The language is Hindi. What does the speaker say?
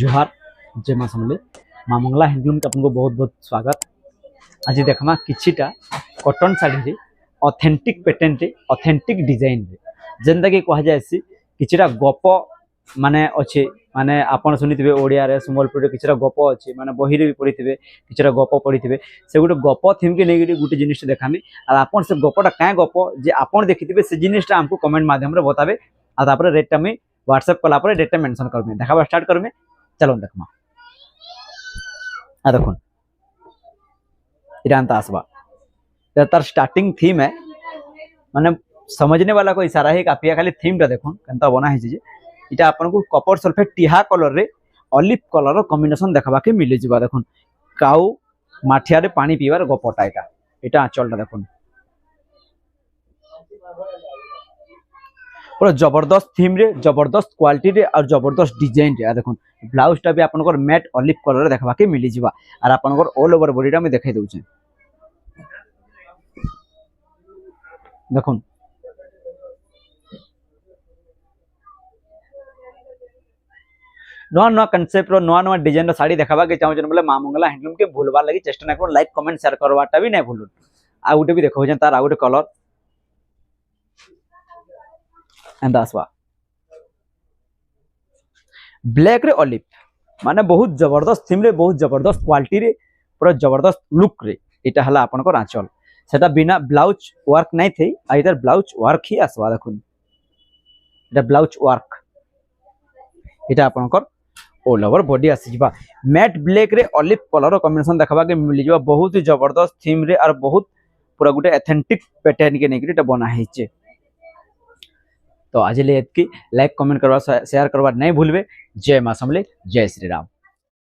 जोहार जय माँ समले माँ मंगला हैंडलूम के आपको बहुत बहुत स्वागत। आज देखमा किछिटा कॉटन साड़ी रे ऑथेंटिक पैटर्न रे ऑथेंटिक डिजाइन रे जेंता कि कहा जायसी किछिटा गप माने अच्छे माने आपण सुनिथिबे ओडिया रे संबलपुर रे किछिटा गप अच्छे माने बही रे भी पढ़िथिबे किछिटा गप पढ़िथिबे से गोटे गप थीम के नेगिरी गोटे जिनिस देखामी आ आपण से गपटा काए गप जे आपण देखिथिबे से जिनिसटा हमको कमेंट माध्यम रे बताबे आ तापर रेट टा में व्हाट्सएप कला पर डेटा मेंशन करबे देखाबा स्टार्ट करबे। चलो देखमा आ देखो इरान आसबा तार स्टार्टिंग थीम है माने समझने वाला को इशारा है काफी खाली थीम टा देखो केनता बना है जे इटा आपन को कॉपर सल्फेट टिहा कलर रे ऑलिव कलर कॉम्बिनेशन देखबा के मिले जिबा देखो काउ माठिया रे पानी पीवार गपटा इटा आंचलटा देखो पूरा जबरदस्त थीम रे जबरदस्त क्वालिटी रे और जबरदस्त डिजाइन रे देखो ब्लाउज टा भी आपनकर मैट ऑलिव कलर रे देखबा के मिली जिबा और आपनकर ऑल ओवर बॉडी टा में देखाई दउछे देखो नुआ नुआ कॉन्सेप्ट रो नुआ नुआ डिजाइन रो साड़ी देखबा के चाहू जन बोले मां मंगला हैंडलूम के भूलबार लागि चेष्टा ना करो लाइक कमेंट शेयर करवाटा भी नै भूलु आ गुटे भी देखो जन तार आ गुटे कलर एंदासवा ब्लैक रे ऑलिव माने बहुत जबरदस्त थीम रे बहुत जबरदस्त क्वालिटी रे पूरा जबरदस्त लुक रे इटा हला आपन को आंचल सेटा बिना ब्लाउज वर्क नै थे आ इधर ब्लाउज वर्क ही आसवा देखुन इटा ब्लाउज वर्क इटा आपन को ऑल ओवर बॉडी आसी जिबा मैट ब्लैक रे ऑलिव कलर कॉम्बिनेशन देखबा के मिली जिबा बहुत ही जबरदस्त थीम रे और बहुत पूरा गुटे ऑथेंटिक पैटर्न के नेगरी इटा बना है। तो आज ले लाइक कमेंट करवा शेयर करवा नहीं भूलबे। जय मां समले जय श्री राम।